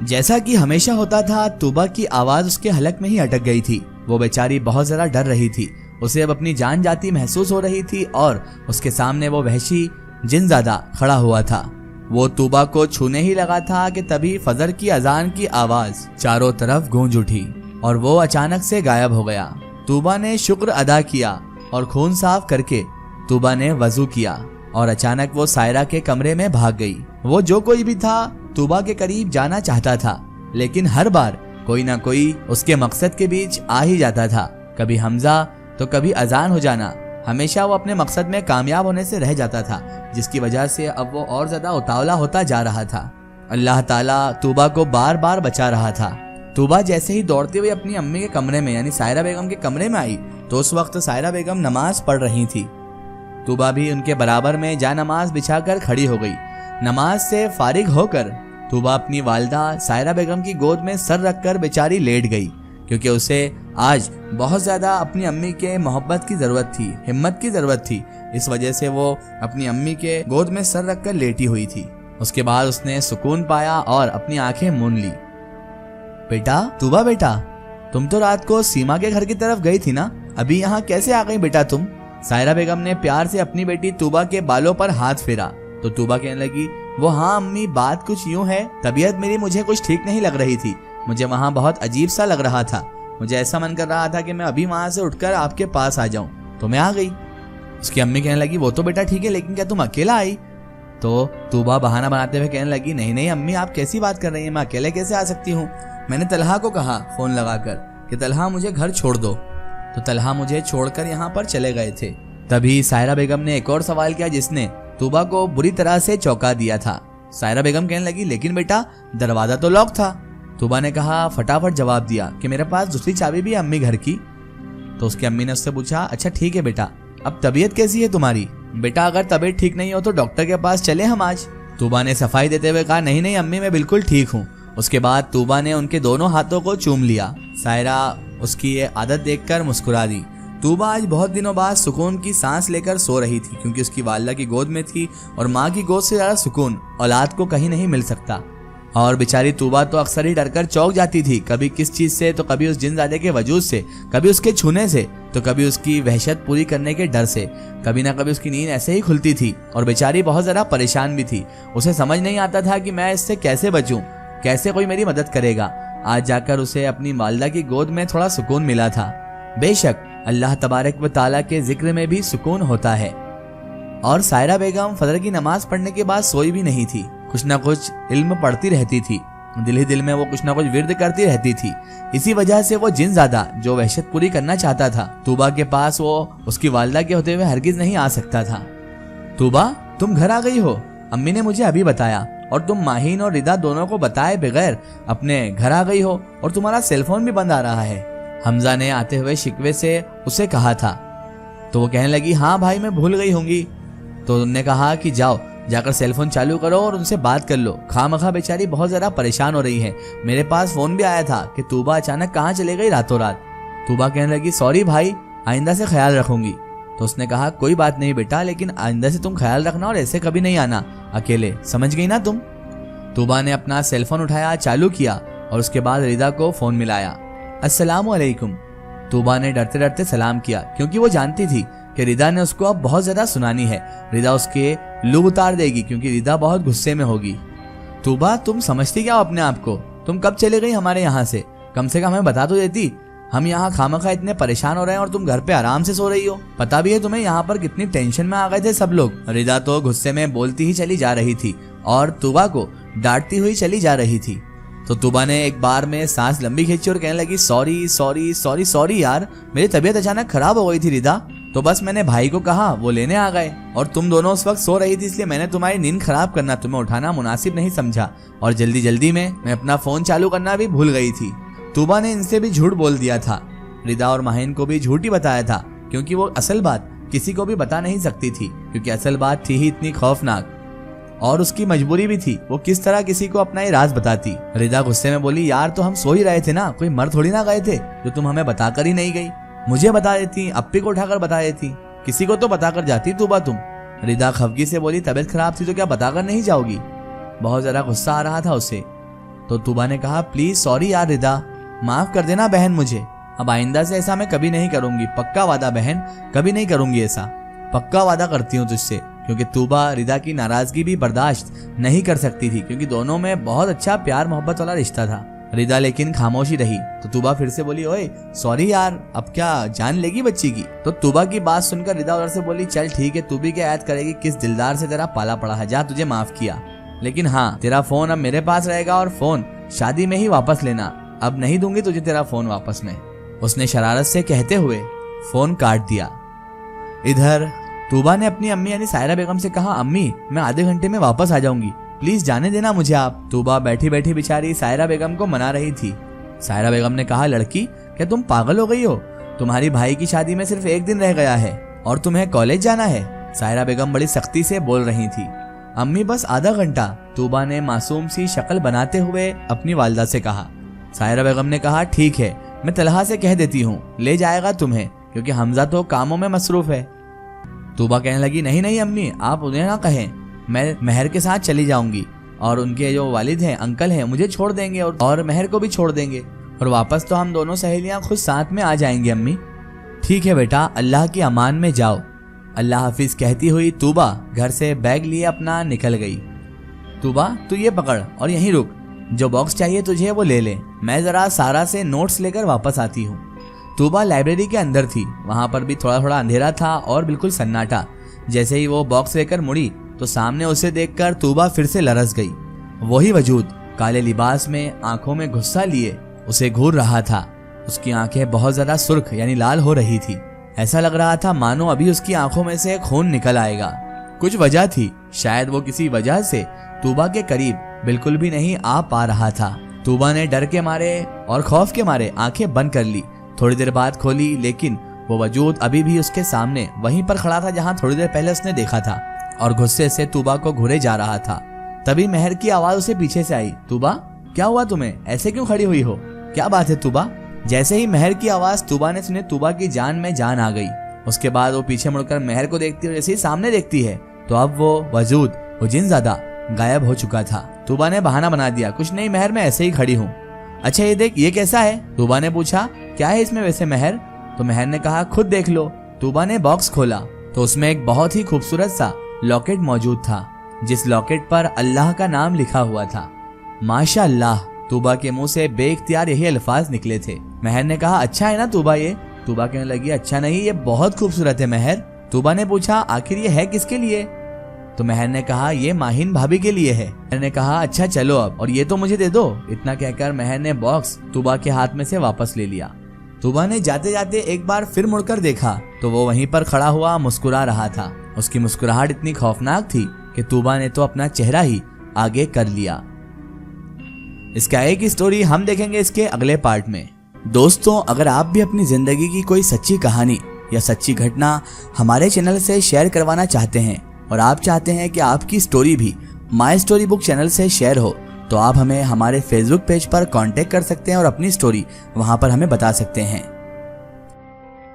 जैसा कि हमेशा होता था, तूबा की आवाज उसके हलक में ही अटक गई थी। वो बेचारी बहुत ज्यादा डर रही थी। उसे अब अपनी जान जाती महसूस हो रही थी और उसके सामने वो वहशी जिनज़ादा खड़ा हुआ था। वो तूबा को छूने ही लगा था कि तभी फजर की अजान की आवाज चारों तरफ गूंज उठी और वो अचानक से गायब हो गया। तूबा ने शुक्र अदा किया और खून साफ करके तूबा ने वजू किया और अचानक वो सायरा के कमरे में भाग गई। वो जो कोई भी था तूबा के करीब जाना चाहता था, लेकिन हर बार कोई ना कोई उसके मकसद के बीच आ ही जाता था। कभी हमजा तो कभी अजान हो जाना। हमेशा वो अपने मकसद में कामयाब होने से रह जाता था, जिसकी वजह से अब वो और ज्यादा उतावला होता जा रहा था। अल्लाह ताला तूबा को बार बार बचा रहा था। तूबा जैसे ही दौड़ते हुए अपनी अम्मी के कमरे में यानी सायरा बेगम के कमरे में आई तो उस वक्त सायरा बेगम नमाज पढ़ रही थी। तूबा भी उनके बराबर में जा नमाज बिछाकर खड़ी हो गई। नमाज से फारिग होकर तूबा अपनी वालिदा सायरा बेगम की गोद में सर रखकर बेचारी लेट गई, क्योंकि उसे आज बहुत ज्यादा अपनी अम्मी के मोहब्बत की जरूरत थी, हिम्मत की जरूरत थी। इस वजह से वो अपनी अम्मी के गोद में सर रखकर लेटी हुई थी। उसके बाद उसने सुकून पाया और अपनी आंखें मूंद ली। बेटा, तूबा बेटा, तुम तो रात को सीमा के घर की तरफ गई थी ना, अभी यहाँ कैसे आ गई बेटा तुम? सायरा बेगम ने प्यार से अपनी बेटी तूबा के बालों पर हाथ फेरा तो तूबा कहने लगी, वो हाँ अम्मी, बात कुछ यूं है, तबीयत मेरी मुझे कुछ ठीक नहीं लग रही थी। मुझे वहाँ बहुत अजीब सा लग रहा था। मुझे ऐसा मन कर रहा था कि मैं अभी वहाँ से उठकर आपके पास आ जाऊं, तो मैं आ गई। उसकी अम्मी कहने लगी, वो तो बेटा ठीक है, लेकिन क्या तुम अकेला आई? तो तूबा बहाना बनाते हुए कहने लगी, नहीं नहीं अम्मी, आप कैसी बात कर रही हैं, मैं अकेले कैसे आ सकती हूँ? मैंने तलहा को कहा फोन लगाकर कि तलहा मुझे घर छोड़ दो, तो तलहा मुझे छोड़कर यहाँ पर चले गए थे। तभी सायरा बेगम ने एक और सवाल किया जिसने तूबा को बुरी तरह से चौंका दिया था। सायरा बेगम कहने लगी, लेकिन बेटा दरवाजा तो लॉक था। तूबा ने कहा फटाफट जवाब दिया कि मेरे पास दूसरी चाबी भी है अम्मी घर की। तो उसकी अम्मी ने उससे पूछा, अच्छा ठीक है बेटा, अब तबीयत कैसी है तुम्हारी? बेटा अगर तबीयत ठीक नहीं हो तो डॉक्टर के पास चले हम आज। तूबा ने सफाई देते हुए कहा, नहीं नहीं अम्मी, मैं बिल्कुल ठीक हूँ। उसके बाद तूबा ने उनके दोनों हाथों को चूम लिया। सायरा उसकी ये आदत देखकर मुस्कुरा दी। तूबा आज बहुत दिनों बाद सुकून की सांस लेकर सो रही थी, क्योंकि उसकी वालिदा की गोद में थी और माँ की गोद से ज्यादा सुकून औलाद को कहीं नहीं मिल सकता। और बेचारी तूबा तो अक्सर ही डरकर चौंक जाती थी, कभी किस चीज से, तो कभी उस जिनजादे के वजूद से, कभी उसके छूने से, तो कभी उसकी वहशत पूरी करने के डर से। कभी ना कभी उसकी नींद ऐसे ही खुलती थी और बेचारी बहुत ज्यादा परेशान भी थी। उसे समझ नहीं आता था कि मैं इससे कैसे बचूं, कैसे कोई मेरी मदद करेगा। आज जाकर उसे अपनी वालिदा की गोद में थोड़ा सुकून मिला था। बेशक अल्लाह तबारक व ताला के जिक्र में भी सुकून होता है। और सायरा बेगम फजर की नमाज पढ़ने के बाद सोई भी नहीं थी, कुछ ना कुछ इल्म पढ़ती रहती थी। दिल ही दिल में वो कुछ ना कुछ विर्द करती रहती थी। इसी वजह से वो जिनज़ादा जो वहशत पूरी करना चाहता था, तूबा के पास वो उसकी वालिदा के होते हुए हरगिज नहीं आ सकता था। तूबा, तुम घर आ गई हो, अम्मी ने मुझे अभी बताया, और तुम माहीन और रिदा दोनों को बताए बगैर अपने घर आ गई हो, और तुम्हारा सेलफोन भी बंद आ रहा है। हमजा ने आते हुए शिकवे से उसे कहा था। तो वो कहने लगी, हाँ भाई मैं भूल गई होंगी। तो उन्होंने कहा कि जाओ जाकर सेलफोन चालू करो और उनसे बात कर लो, खामखा बेचारी बहुत ज्यादा परेशान हो रही है। मेरे पास फोन भी आया था कि तूबा अचानक कहाँ चले गई रातों रात। तूबा कहने लगी, सॉरी भाई, आइंदा से ख्याल रखूंगी। तो उसने कहा, कोई बात नहीं बेटा, लेकिन आइंदा से तुम ख्याल रखना और ऐसे कभी नहीं आना अकेले, समझ गई ना तुम? तूबा ने अपना सेलफोन उठाया, चालू किया और उसके बाद रिदा को फोन मिलाया। अस्सलामुअलैकुम। तूबा ने डरते डरते सलाम किया, क्योंकि वो जानती थी कि रिदा ने उसको अब बहुत ज्यादा सुनानी है। रिदा उसके लुभ उतार देगी, क्योंकि रिदा बहुत गुस्से में होगी। तूबा, तुम समझती क्या हो अपने आप को? तुम कब चले गई हमारे यहाँ से? कम से कम हमें बता तो देती। हम यहाँ खामखा इतने परेशान हो रहे हैं और तुम घर पे आराम से सो रही हो। पता भी है तुम्हें यहाँ पर कितनी टेंशन में आ गए थे सब लोग। रिदा तो गुस्से में बोलती ही चली जा रही थी और तूबा को डांटती हुई चली जा रही थी। तो तूबा ने एक बार में सांस लंबी खींची और कहने लगी, सॉरी सॉरी सॉरी सॉरी यार, मेरी तबीयत अचानक खराब हो गई थी रिदा, तो बस मैंने भाई को कहा, वो लेने आ गए, और तुम दोनों उस वक्त सो रही थी, इसलिए मैंने तुम्हारी नींद खराब करना, तुम्हें उठाना मुनासिब नहीं समझा, और जल्दी जल्दी में मैं अपना फोन चालू करना भी भूल गई थी। तूबा ने इनसे भी झूठ बोल दिया था, रिदा और माहिन को भी झूठ ही बताया था, क्योंकि वो असल बात किसी को भी बता नहीं सकती थी, क्योंकि असल बात थी ही इतनी खौफनाक, और उसकी मजबूरी भी थी। वो किस तरह किसी को अपना ये राज बताती। रिदा गुस्से में बोली, यार तो हम सो ही रहे थे ना, कोई मर थोड़ी ना गए थे जो तुम हमें बताकर ही नहीं गई। मुझे बता देती, अप्पी को उठाकर बता देती, किसी को तो बताकर जाती तूबा तुम। रिदा खफगी से बोली, तबीयत खराब थी तो क्या बताकर नहीं जाओगी? बहुत ज्यादा गुस्सा आ रहा था उसे। तो तूबा ने कहा प्लीज सॉरी यार रिदा, माफ कर देना बहन मुझे, अब आइंदा से ऐसा मैं कभी नहीं करूंगी, पक्का वादा बहन, कभी नहीं करूंगी ऐसा, पक्का वादा करती हूँ तुझसे। क्योंकि तूबा रिदा की नाराजगी भी बर्दाश्त नहीं कर सकती थी, क्योंकि दोनों में बहुत अच्छा प्यार मोहब्बत वाला रिश्ता था। रिदा लेकिन खामोशी रही। तो तूबा फिर से बोली ओए सॉरी यार, अब क्या जान लेगी बच्ची की। तो तूबा की बात सुनकर रिदा उधर से बोली चल ठीक है, तू भी क्या याद करेगी, किस दिलदार से तेरा पाला पड़ा है, जा तुझे माफ किया, लेकिन हाँ तेरा फोन अब मेरे पास रहेगा और फोन शादी में ही वापस लेना, अब नहीं दूंगी तुझे तेरा फोन वापस में। उसने शरारत से कहते हुए फोन काट दिया। इधर तूबा ने अपनी अम्मी यानी सायरा बेगम से कहा अम्मी मैं आधे घंटे में वापस आ जाऊंगी, प्लीज जाने देना मुझे आप। तूबा बैठी बैठी बेचारी सायरा बेगम को मना रही थी। सायरा बेगम ने कहा लड़की क्या तुम पागल हो गई हो, तुम्हारी भाई की शादी में सिर्फ 1 दिन रह गया है और तुम्हें कॉलेज जाना है। सायरा बेगम बड़ी सख्ती से बोल रही थी। अम्मी बस आधा घंटा, तूबा ने मासूम सी शक्ल बनाते हुए अपनी वालिदा से कहा। सायरा बेगम ने कहा ठीक है, मैं तलहा से कह देती हूँ ले जाएगा तुम्हें, क्योंकि हमजा तो कामों में मसरूफ है। तूबा कहने लगी नहीं नहीं अम्मी आप उन्हें ना कहें, मैं महर के साथ चली जाऊंगी और उनके जो वालिद हैं अंकल हैं मुझे छोड़ देंगे और महर को भी छोड़ देंगे और वापस तो हम दोनों सहेलियां खुद साथ में आ जाएंगी अम्मी। ठीक है बेटा, अल्लाह की अमान में जाओ, अल्लाह हाफिज कहती हुई तूबा घर से बैग लिए अपना निकल गई। तूबा तू ये पकड़ और यहीं रुक, जो बॉक्स चाहिए तुझे वो ले ले, मैं जरा सारा से नोट्स लेकर वापस आती हूँ। तूबा लाइब्रेरी के अंदर थी, वहां पर भी थोड़ा थोड़ा अंधेरा था और बिल्कुल सन्नाटा। जैसे ही वो बॉक्स लेकर मुड़ी तो सामने उसे देखकर तूबा फिर से लरस गई। वही वजूद काले लिबास में आंखों में गुस्सा लिए उसे घूर रहा था। उसकी आंखें बहुत ज्यादा सुर्ख यानी लाल हो रही थी। ऐसा लग रहा था मानो अभी उसकी आंखों में से खून निकल आएगा। कुछ वजह थी, शायद वो किसी वजह से तूबा के करीब बिल्कुल भी नहीं आ पा रहा था। तूबा ने डर के मारे और खौफ के मारे आंखें बंद कर ली। थोड़ी देर बाद खोली, लेकिन वो वजूद अभी भी उसके सामने वहीं पर खड़ा था जहां थोड़ी देर पहले उसने देखा था और गुस्से से तूबा को घूरे जा रहा था। तभी महर की आवाज उसे पीछे से आई, तूबा क्या हुआ तुम्हें, ऐसे क्यों खड़ी हुई हो, क्या बात है तूबा। जैसे ही महर की आवाज तूबा ने सुनी, तूबा की जान में जान आ गई। उसके बाद वो पीछे मुड़कर महर को देखती है, जैसे ही सामने देखती है तो अब वो वजूद वो जिनज़ादा गायब हो चुका था। तूबा ने बहाना बना दिया, कुछ नहीं महर, मैं ऐसे ही खड़ी हूँ। अच्छा ये देख, ये कैसा है, तूबा ने पूछा, क्या है इसमें वैसे महर। तो महर ने कहा खुद देख लो। तूबा ने बॉक्स खोला तो उसमें एक बहुत ही खूबसूरत सा लॉकेट मौजूद था, जिस लॉकेट पर अल्लाह का नाम लिखा हुआ था। माशाअल्लाह, तूबा के मुंह से बेइख्तियार यही अल्फाज निकले थे। महर ने कहा अच्छा है ना तूबा ये। तूबा कहने लगी अच्छा नहीं, ये बहुत खूबसूरत है महर। तूबा ने पूछा आखिर ये है किसके लिए। तो महर ने कहा ये माहिन भाभी के लिए है। महर ने कहा अच्छा चलो अब, और ये तो मुझे दे दो। इतना कहकर महर ने बॉक्स तूबा के हाथ में से वापस ले लिया। तूबा ने जाते जाते एक बार फिर मुड़कर देखा तो वो वहीं पर खड़ा हुआ मुस्कुरा रहा था। उसकी मुस्कुराहट इतनी खौफनाक थी कि तूबा ने तो अपना चेहरा ही आगे कर लिया। इसका एक स्टोरी हम देखेंगे इसके अगले पार्ट में। दोस्तों, अगर आप भी अपनी जिंदगी की कोई सच्ची कहानी या सच्ची घटना हमारे चैनल से शेयर करवाना चाहते हैं और आप चाहते हैं कि आपकी स्टोरी भी माई स्टोरी बुक चैनल से शेयर हो, तो आप हमें हमारे फेसबुक पेज पर कांटेक्ट कर सकते हैं और अपनी स्टोरी वहां पर हमें बता सकते हैं।